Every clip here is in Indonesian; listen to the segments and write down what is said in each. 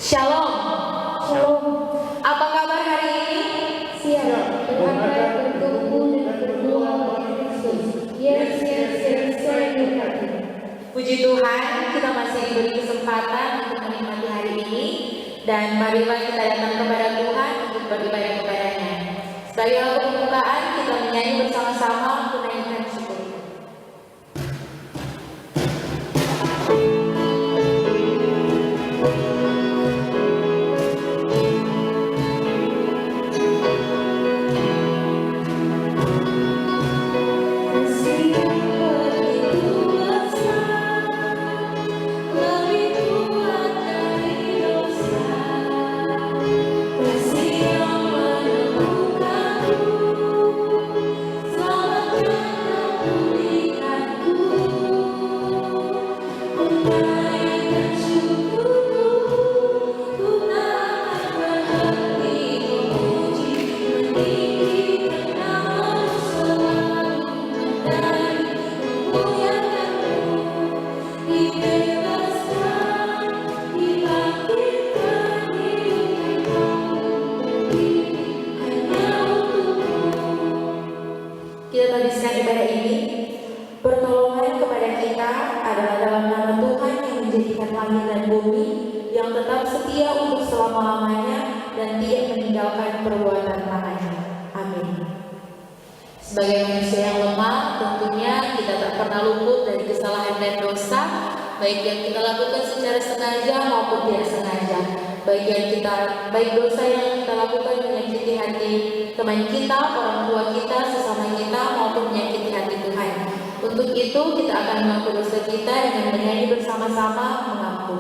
Shalom. Shalom. Apa kabar hari ini? Siap. Tuhan bertumbuh dan berbuah Kristus. Yes, saya berkati. Puji Tuhan, kita masih diberi kesempatan untuk menikmati hari ini. Dan marilah kita datang kepada Tuhan untuk beribadah kepada-Nya. Sebagai lagu pembukaan, kita menyanyi bersama-sama untuk menaikkan syukur. Kita habiskan ibadah ini. Pertolongan kepada kita adalah dalam nama Tuhan yang menjadikan langit dan bumi, yang tetap setia untuk selama-lamanya dan tidak meninggalkan perbuatan tangannya. Amin. Sebagai manusia yang lemah, tentunya kita tak pernah luput dari kesalahan dan dosa, baik yang kita lakukan secara sengaja maupun tidak sengaja. Baik dosa yang kita lakukan menyakiti hati teman kita, orang tua kita, sesama kita, maupun menyakiti hati Tuhan. Untuk itu kita akan mengaku dosa kita dengan bernyanyi bersama-sama mengaku.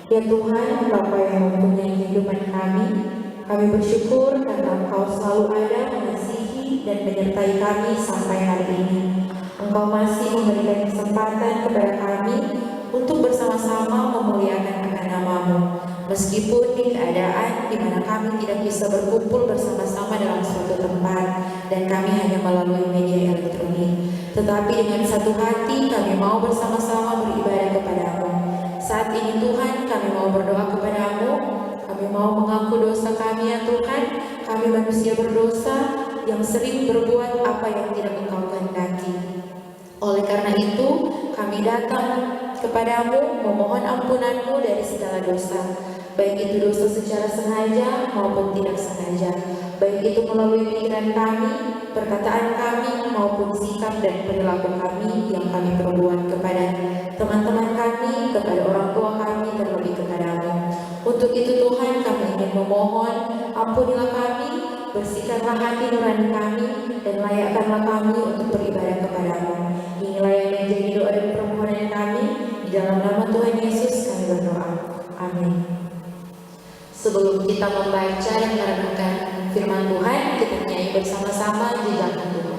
Ya Tuhan, Bapa yang mempunyai kehidupan kami bersyukur karena Engkau selalu ada mengasihi dan menyertai kami sampai hari ini. Engkau masih memberikan kesempatan kepada kami untuk bersama-sama memuliakan akan nama-Mu. Meskipun di keadaan di mana kami tidak bisa berkumpul bersama-sama dalam suatu tempat dan kami hanya melalui media elektronik, tetapi dengan satu hati kami mau bersama-sama beribadah kepada-Mu. Saat ini Tuhan, kami mau berdoa kepada-Mu, kami mau mengaku dosa kami ya Tuhan. Kami manusia berdosa yang sering berbuat apa yang tidak Engkau kehendaki. Oleh karena itu, kami datang kepada-Mu memohon ampunan-Mu dari segala dosa, baik itu dosa secara sengaja maupun tidak sengaja, baik itu melalui pikiran kami, perkataan kami, maupun sikap dan perilaku kami yang kami perbuat kepada teman-teman kami, kepada orang tua kami, terlebih kepada-Mu. Untuk itu Tuhan, kami ingin memohon, ampunilah kami, bersihkanlah hati nurani kami, dan layakkanlah kami untuk beribadah kepada-Mu. Inilah yang menjadi doa dan permohonan kami, di dalam nama Tuhan Yesus kami berdoa. Amin. Sebelum kita membaca dan merenungkan firman Tuhan, kita nyanyi bersama-sama Jejaknya Tuhan.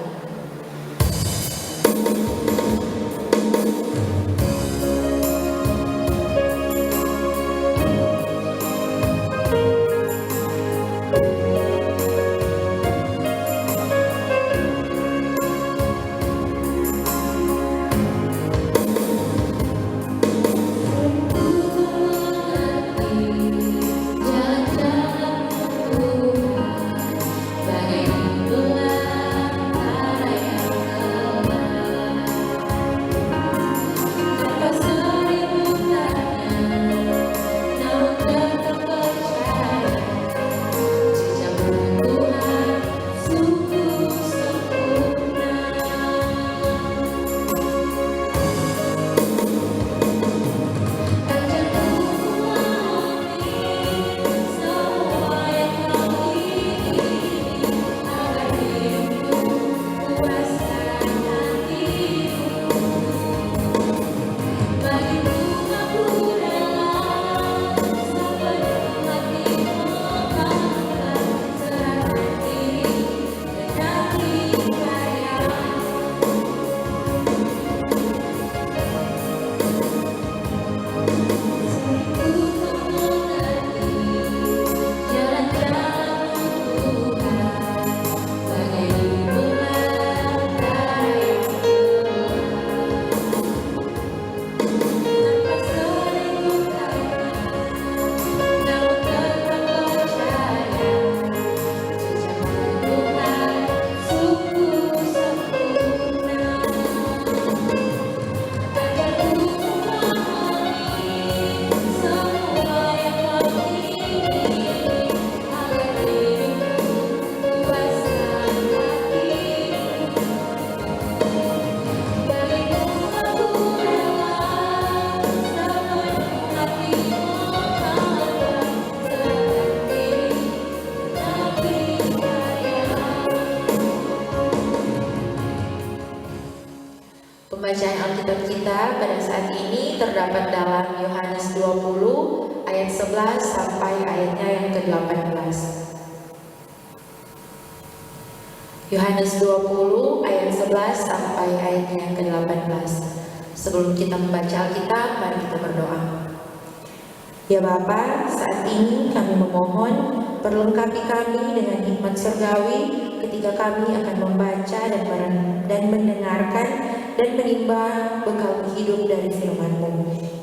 Pembacaan Alkitab kita pada saat ini terdapat dalam Yohanes 20 ayat 11 sampai ayatnya yang ke-18. Yohanes 20 ayat 11 sampai ayatnya yang ke-18. Sebelum kita membaca Alkitab, mari kita berdoa. Ya Bapa, saat ini kami memohon perlengkapi kami dengan hikmat surgawi ketika kami akan membaca dan mendengarkan dan menimbang bekal hidup dari firman-Mu.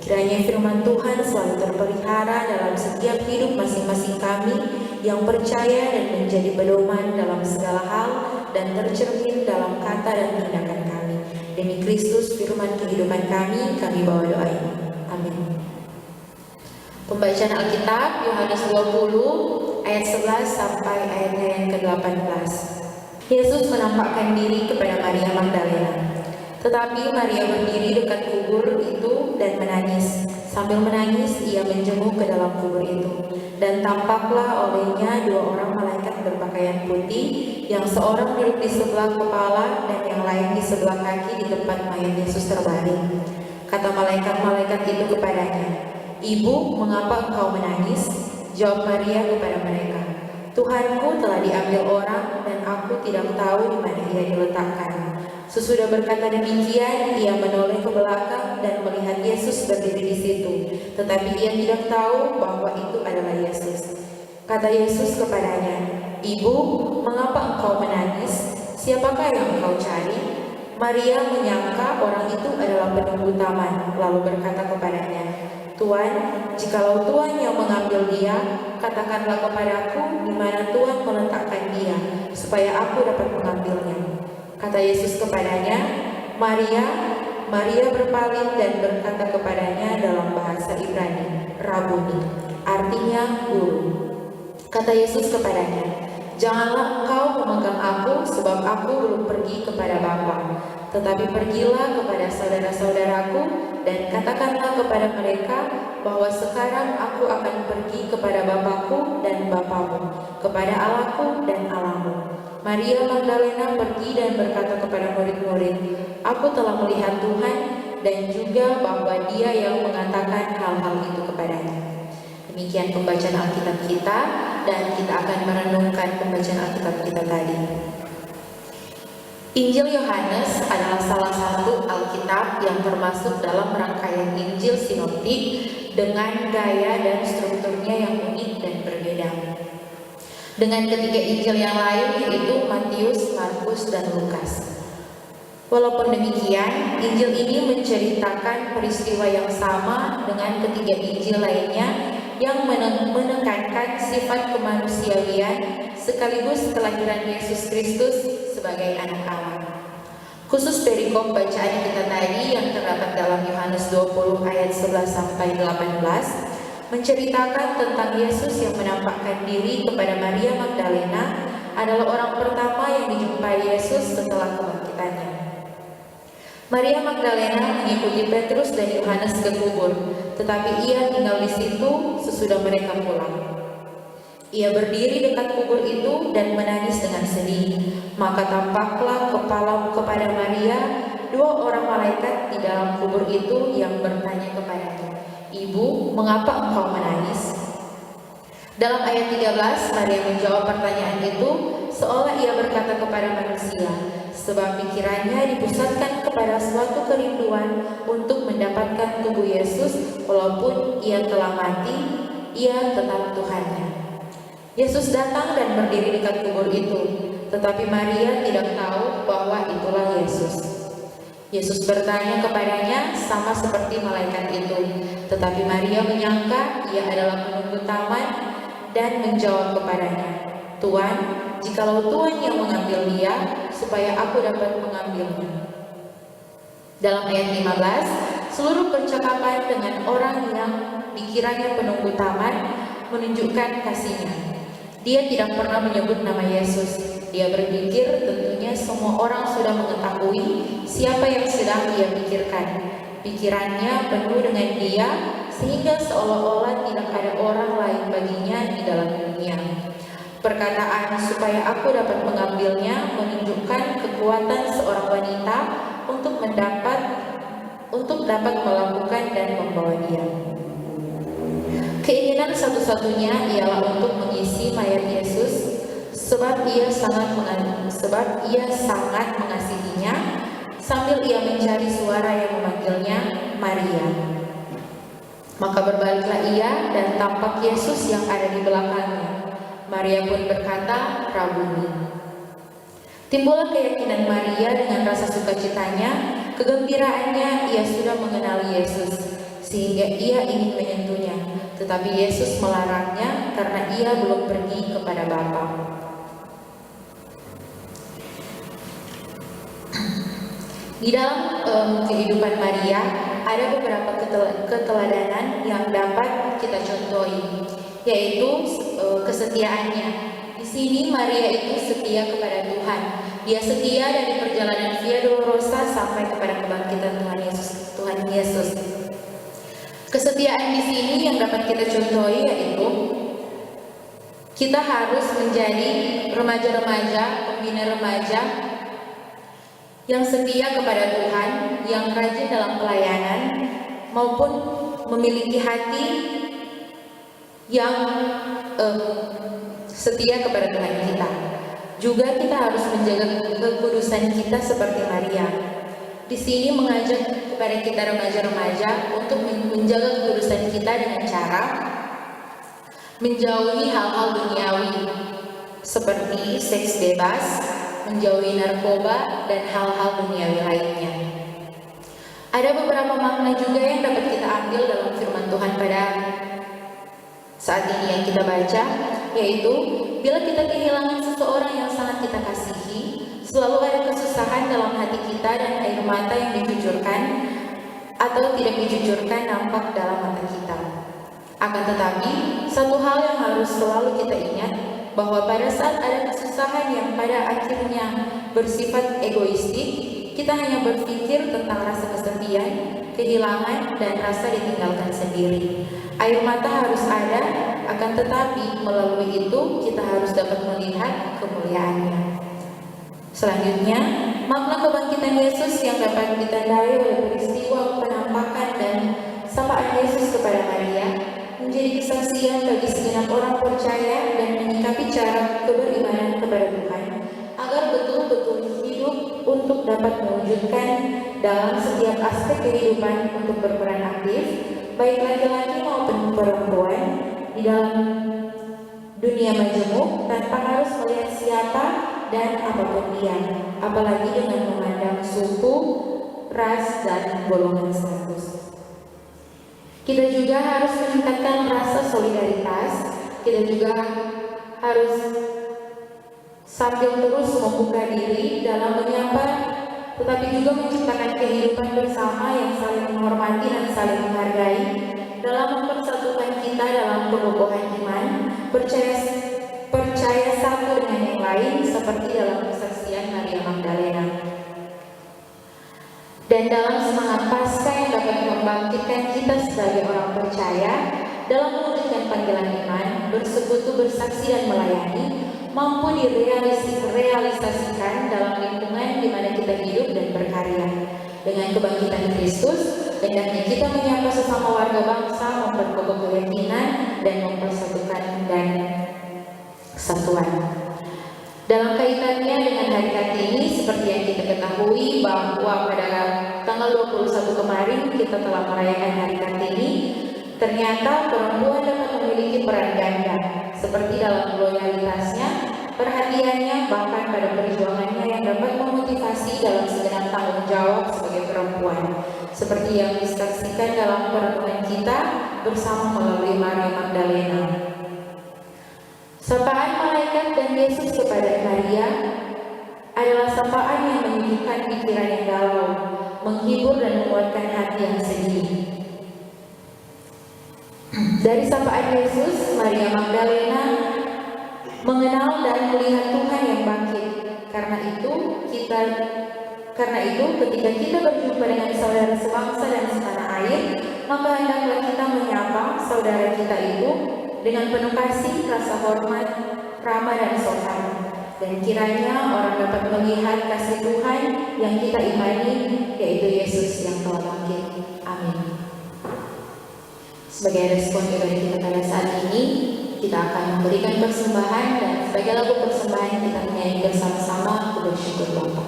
Kiranya firman Tuhan selalu terpelihara dalam setiap hidup masing-masing kami yang percaya dan menjadi pedoman dalam segala hal dan tercermin dalam kata dan tindakan kami. Demi Kristus firman kehidupan kami bawa doa ini. Amin. Pembacaan Alkitab Yohanes 20 ayat 11 sampai ayatnya yang ke-18. Yesus menampakkan diri kepada Maria Magdalena. Tetapi Maria berdiri dekat kubur itu dan menangis. Sambil menangis, ia menjenguk ke dalam kubur itu. Dan tampaklah olehnya dua orang malaikat berpakaian putih, yang seorang duduk di sebelah kepala dan yang lain di sebelah kaki di tempat mayat Yesus terbaring. Kata malaikat-malaikat itu kepadanya, "Ibu, mengapa engkau menangis?" Jawab Maria kepada mereka, "Tuhanku telah diambil orang dan aku tidak tahu di mana ia diletakkan." Sesudah berkata demikian, ia menoleh ke belakang dan melihat Yesus berdiri di situ, tetapi ia tidak tahu bahwa itu adalah Yesus. Kata Yesus kepadanya, "Ibu, mengapa engkau menangis? Siapakah yang engkau cari?" Maria menyangka orang itu adalah penunggu taman, lalu berkata kepadanya, "Tuan, jikalau Tuan yang mengambil dia, katakanlah kepadaku di mana Tuan meletakkan dia, supaya aku dapat mengambilnya." Kata Yesus kepadanya, "Maria." Maria berpaling dan berkata kepadanya dalam bahasa Ibrani, "Rabuni," artinya guru. Kata Yesus kepadanya, "Janganlah engkau memegang aku, sebab aku belum pergi kepada Bapa. Tetapi pergilah kepada saudara-saudaraku dan katakanlah kepada mereka bahwa sekarang aku akan pergi kepada Bapakku dan Bapamu, kepada Allahku dan Allahmu." Maria Magdalena pergi dan berkata kepada murid-murid, "Aku telah melihat Tuhan dan juga bahwa Dia yang mengatakan hal-hal itu kepadanya." Demikian pembacaan Alkitab kita, dan kita akan merenungkan pembacaan Alkitab kita tadi. Injil Yohanes adalah salah satu Alkitab yang termasuk dalam rangkaian Injil sinoptik dengan gaya dan strukturnya yang unik dan berbeda dengan ketiga Injil yang lain, yaitu Matius, Markus, dan Lukas. Walaupun demikian, Injil ini menceritakan peristiwa yang sama dengan ketiga Injil lainnya yang menekankan sifat kemanusiaan sekaligus kelahiran Yesus Kristus sebagai anak Allah. Khusus perikop bacaan kita tadi yang terdapat dalam Yohanes 20 ayat 11 sampai 18 menceritakan tentang Yesus yang menampakkan diri kepada Maria Magdalena adalah orang pertama yang dijumpai Yesus setelah kebangkitannya. Maria Magdalena mengikuti Petrus dan Yohanes ke kubur, tetapi ia tinggal di situ sesudah mereka pulang. Ia berdiri dekat kubur itu dan menangis dengan sedih. Maka tampaklah kepada Maria dua orang malaikat di dalam kubur itu yang bertanya kepadanya, "Ibu, mengapa engkau menangis?" Dalam ayat 13, Maria menjawab pertanyaan itu seolah ia berkata kepada manusia, sebab pikirannya dipusatkan kepada suatu kerinduan untuk mendapatkan tubuh Yesus. Walaupun ia telah mati, ia tetap Tuhannya. Yesus datang dan berdiri dekat kubur itu, tetapi Maria tidak tahu bahwa itulah Yesus. Yesus bertanya kepadanya sama seperti malaikat itu, tetapi Maria menyangka ia adalah penunggu taman dan menjawab kepadanya, "Tuan, jikalau Tuan yang mengambil dia, supaya aku dapat mengambilnya." Dalam ayat 15, seluruh percakapan dengan orang yang dikiranya penunggu taman menunjukkan kasihnya. Dia tidak pernah menyebut nama Yesus. Dia berpikir tentunya semua orang sudah mengetahui siapa yang sedang dia pikirkan. Pikirannya penuh dengan dia, sehingga seolah-olah tidak ada orang lain baginya di dalam dunia. Perkataan supaya aku dapat mengambilnya menunjukkan kekuatan seorang wanita untuk dapat melakukan dan membawa dia. Keinginan satu-satunya ialah untuk mengisi mayat Yesus, sebab ia sangat mengasihinya, sambil ia mencari suara yang memanggilnya Maria. Maka berbaliklah ia dan tampak Yesus yang ada di belakangnya. Maria pun berkata, "Rabuni." Timbullah keyakinan Maria dengan rasa sukacitanya, kegembiraannya ia sudah mengenali Yesus, sehingga ia ingin menyentuhnya. Tetapi Yesus melarangnya karena ia belum pergi kepada Bapa. Di dalam kehidupan Maria ada beberapa keteladanan yang dapat kita contohi, yaitu kesetiaannya. Di sini Maria itu setia kepada Tuhan. Dia setia dari perjalanan Via Dolorosa sampai kepada kebangkitan Tuhan Yesus. Kesetiaan di sini yang dapat kita contohi yaitu kita harus menjadi remaja-remaja, pembina remaja yang setia kepada Tuhan, yang rajin dalam pelayanan, maupun memiliki hati yang setia kepada Tuhan kita. Juga kita harus menjaga kekudusan kita seperti Maria. Di sini mengajak kepada kita remaja-remaja untuk menjaga kekudusan kita dengan cara menjauhi hal-hal duniawi seperti seks bebas, menjauhi narkoba, dan hal-hal duniawi lainnya. Ada beberapa makna juga yang dapat kita ambil dalam firman Tuhan pada saat ini yang kita baca, yaitu bila kita kehilangan seseorang yang sangat kita kasihi, selalu ada kesusahan dalam hati kita dan air mata yang dicucurkan atau tidak dicucurkan nampak dalam mata kita. Akan tetapi, satu hal yang harus selalu kita ingat, bahwa pada saat ada kesusahan yang pada akhirnya bersifat egoistik, kita hanya berpikir tentang rasa kesepian, kehilangan, dan rasa ditinggalkan sendiri. Air mata harus ada, akan tetapi melalui itu kita harus dapat melihat kemuliaannya. Selanjutnya, makna kebangkitan Yesus yang dapat ditandai oleh peristiwa penampakan dan sapaan Yesus kepada Maria menjadi kesaksian bagi segenap orang percaya dan menyikapi cara keberimanan kepada Tuhan, agar betul-betul hidup untuk dapat mewujudkan dalam setiap aspek kehidupan untuk berperan aktif, baik laki-laki maupun perempuan, di dalam dunia majemuk tanpa harus melihat siapa dan apapun dia, apalagi dengan memandang suku, ras, dan golongan status. Kita juga harus meningkatkan rasa solidaritas. Kita juga harus sambil terus membuka diri dalam menyapa, tetapi juga menciptakan kehidupan bersama yang saling menghormati dan saling menghargai, dalam mempersatukan kita dalam kekokohan iman, percaya satu dengan yang lain, seperti dalam kesaksian Maria Magdalena. Dan dalam semangat Paskah yang dapat membangkitkan kita sebagai orang percaya dalam mewujudkan panggilan iman, bersekutu, bersaksi, dan melayani, mampu direalisasikan dalam lingkungan di mana kita hidup dan berkarya. Dengan kebangkitan Kristus, hendaknya kita menyapa sesama warga bangsa, memperkokoh keyakinan, dan mempersatukan dan kesatuan. Dalam kaitannya dengan hari Kartini, seperti yang kita ketahui bahwa pada tanggal 21 kemarin kita telah merayakan hari Kartini, ternyata perempuan dapat memiliki peran ganda, seperti dalam loyalitasnya, perhatiannya, bahkan pada perjuangannya yang dapat memotivasi dalam segenap tanggung jawab sebagai perempuan, seperti yang disaksikan dalam perenungan kita bersama melalui Maria Magdalena. Sapaan malaikat dan Yesus kepada Maria adalah sapaan yang menyejukkan pikiran yang galau, menghibur dan menguatkan hati yang sedih. Dari sapaan Yesus, Maria Magdalena mengenal dan melihat Tuhan yang bangkit. Karena itu ketika kita berjumpa dengan saudara sebangsa dan setanah air, maka hendaklah kita menyapa saudara kita itu dengan penuh kasih, rasa hormat, ramah dan sopan. Dan kiranya orang dapat melihat kasih Tuhan yang kita imani, yaitu Yesus yang telah bangkit. Amin. Sebagai respon ibadah kita pada saat ini, kita akan memberikan persembahan, dan sebagai lagu persembahan kita menyanyi bersama-sama Aku Bersyukur Bapa.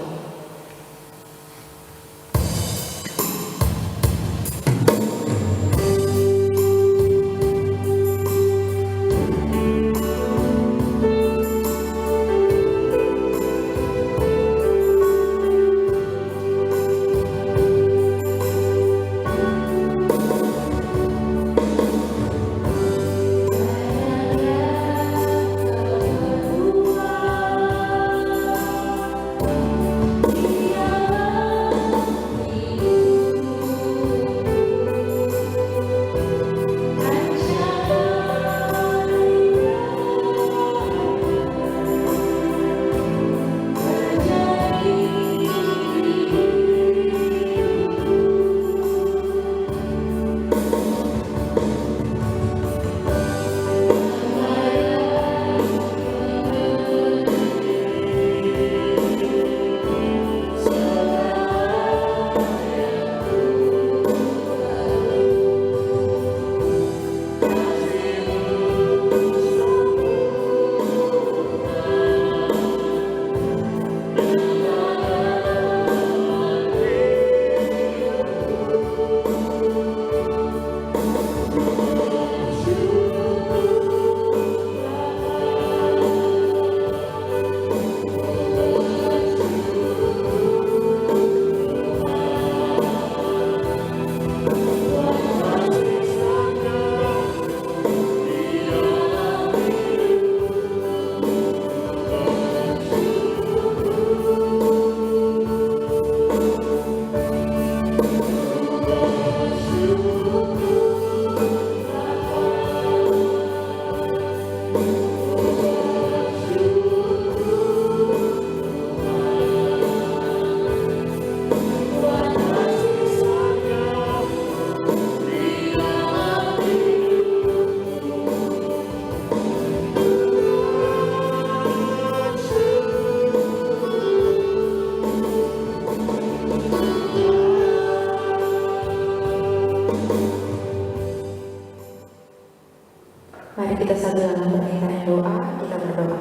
Mari kita sambil dalam permintaan doa, kita berdoa.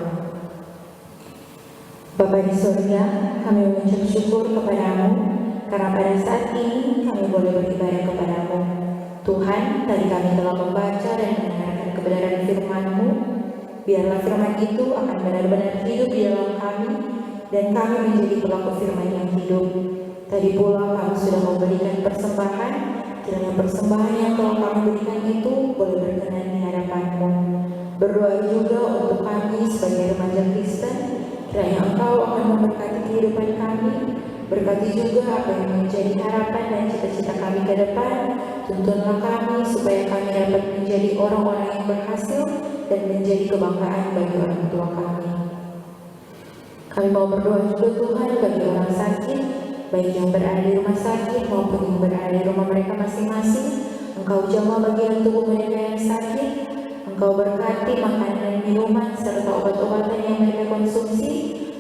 Bapa di surga, kami mengucap syukur kepadamu, karena pada saat ini kami boleh beribadah kepadamu. Tuhan, tadi kami telah membaca dan mendengarkan kebenaran firman-Mu. Biarlah firman itu akan benar-benar hidup di dalam kami, dan kami menjadi pelaku firman yang hidup. Tadi pula kami sudah memberikan persembahan, kiranya persembahan yang telah kami berikan itu boleh berkenan di hadapan-Mu. Berdoa juga untuk kami sebagai remaja Kristen, kiranya Engkau akan memberkati kehidupan kami, berkati juga apa yang menjadi harapan dan cita-cita kami ke depan. Tuntunlah kami supaya kami dapat menjadi orang-orang yang berhasil dan menjadi kebanggaan bagi orang tua kami. Kami mau berdoa juga Tuhan bagi orang sakit, baik yang berada di rumah sakit maupun yang berada di rumah mereka masing-masing. Engkau jamah bagian tubuh mereka yang sakit. Engkau berkati makanan dan minuman serta obat-obatan yang mereka konsumsi,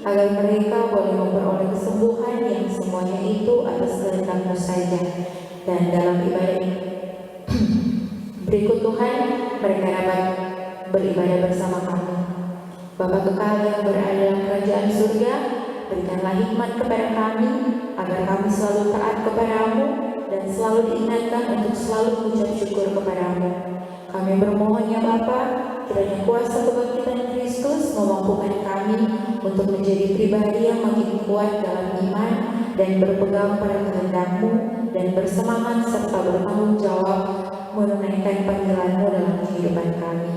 agar mereka boleh memperoleh kesembuhan yang semuanya itu atas kehendak-Mu saja. Dan dalam ibadah berikut Tuhan, mereka dapat beribadah bersama kami. Bapa kekal yang berada dalam kerajaan surga, berikanlah hikmat kepada kami, agar kami selalu taat kepadamu dan selalu diingatkan untuk selalu mengucap syukur kepadamu. Kami bermohon ya Bapa, kiranya kuasa kebangkitan Kristus memampukan kami untuk menjadi pribadi yang makin kuat dalam iman dan berpegang pada kehendak-Mu dan bersemangat serta bertanggung jawab menunaikan panggilan-Mu dalam kehidupan kami.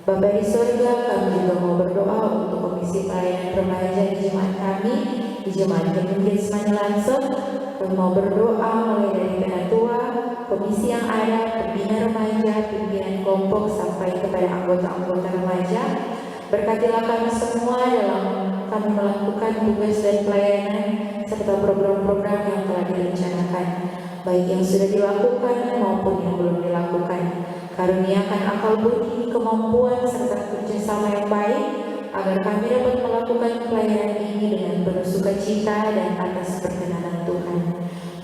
Bapa di surga, kami juga mau berdoa untuk Komisi Pelayanan Remaja di jemaat kami, di jemaat Kemungkinan Semani Langsung. Kami mau berdoa mulai dari penatua, komisi yang ada, pembina remaja, pimpinan kelompok, sampai kepada anggota-anggota remaja. Berkatilah kami semua dalam kami melakukan tugas dan pelayanan serta program-program yang telah direncanakan, baik yang sudah dilakukan maupun yang belum dilakukan. Karuniakan akal budi, kemampuan serta kerjasama yang baik, agar kami dapat melakukan pelayanan ini dengan penuh sukacita dan atas perkenanan Tuhan.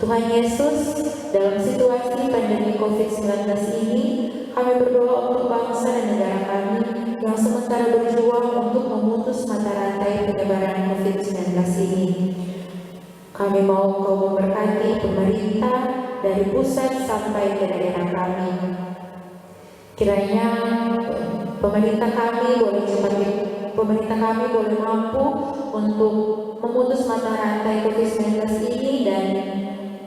Tuhan Yesus, dalam situasi pandemi COVID-19 ini, kami berdoa untuk bangsa dan negara kami yang sementara berjuang untuk memutus mata rantai penyebaran COVID-19 ini. Kami mau Kau memberkati pemerintah dari pusat sampai ke daerah kami. Kiranya pemerintah kami boleh mampu untuk memutus mata rantai COVID-19 ini dan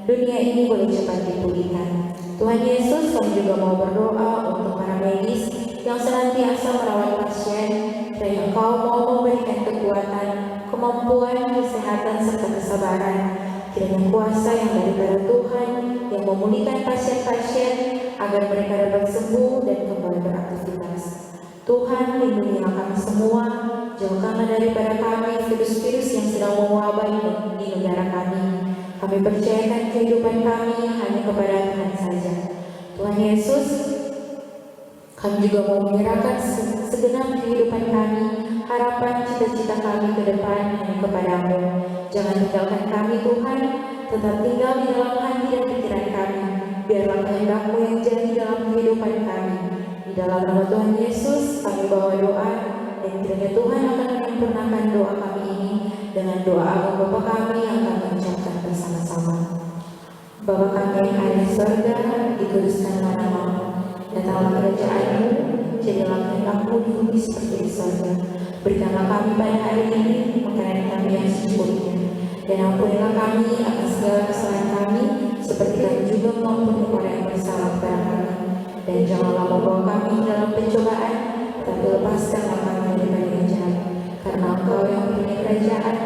dunia ini boleh cepat dipulihkan. Tuhan Yesus, kami juga mau berdoa untuk para medis yang senantiasa merawat pasien, dan Engkau mau memberikan kekuatan, kemampuan, kesehatan, serta kesabaran. Kiranya kuasa yang daripada Tuhan yang memulihkan pasien-pasien agar mereka dapat sembuh dan kembali beraktivitas. Tuhan, lindungilah kami semua, jauhkanlah daripada kami virus-virus yang sedang mewabah di negara kami. Kami percayakan kehidupan kami hanya kepada Tuhan saja. Tuhan Yesus, kami juga mau menyerahkan segenap kehidupan kami, harapan, cita-cita kami ke depan hanya kepadamu. Jangan tinggalkan kami Tuhan, tetap tinggal di dalam hati dan pikiran kami. Biarlah kehendak-Mu yang jadi dalam kehidupan kami. Di dalam nama Tuhan Yesus, kami bawa doa, dan kiranya Tuhan akan menyempurnakan doa kami ini dengan doa agung Bapa kami yang kami ucapkan bersama-sama. Bapa kami yang ada di surga, dikuduskanlah nama-Mu. Datanglah kerajaan-Mu, jadilah kehendak-Mu di bumi seperti di surga. Berikanlah kami pada hari ini makanan kami yang secukupnya, dan ampunilah kami atas segala kesalahan kami, seperti kami juga mengampuni orang yang bersalah kepada kami. Dan janganlah membawa kami dalam pencobaan, tapi lepaskanlah kami daripada yang jahat. Karena Engkau yang punya kerajaan,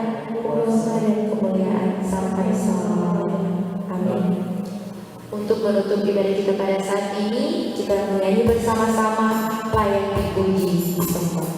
kuasa dan kemuliaan sampai selama-lamanya. Amin. Untuk menutup ibadah kita pada saat ini, kita menyanyi bersama-sama layak dipuji disembah.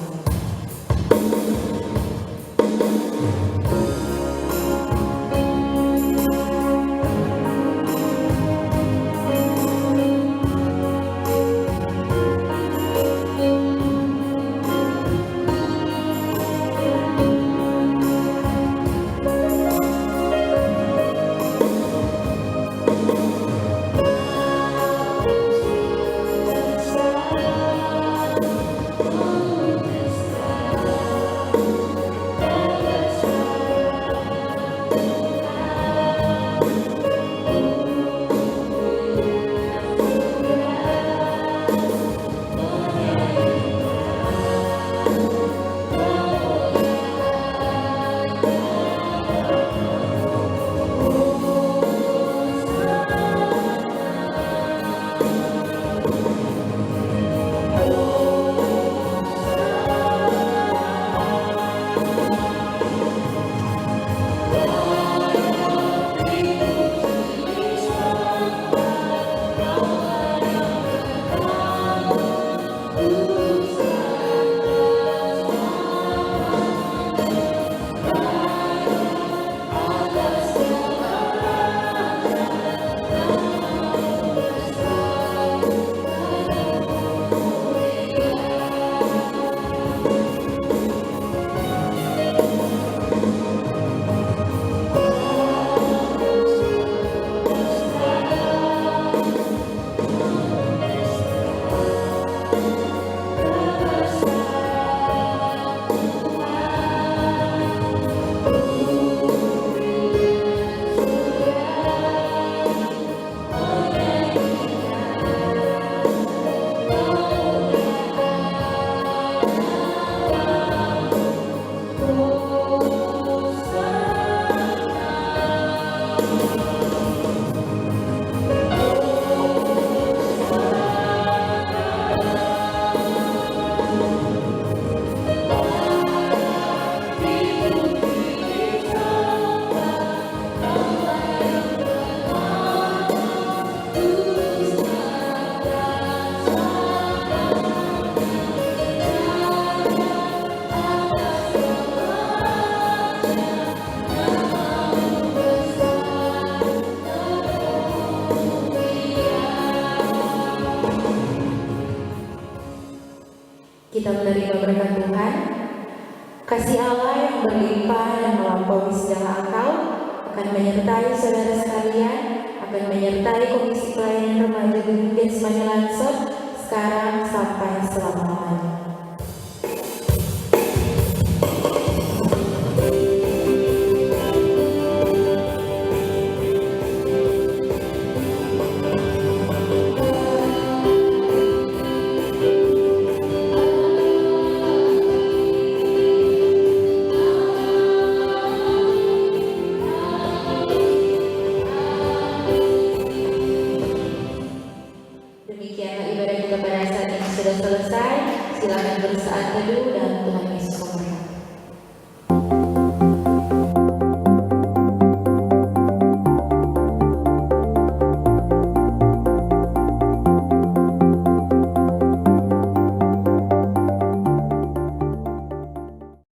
Kita menerima berkat Tuhan. Kasih Allah yang berlimpah dan melampaui segala akal akan menyertai saudara sekalian, akan menyertai Komisi Pelayanan Remaja Gunung Semani Lansor sekarang sampai selama-lamanya.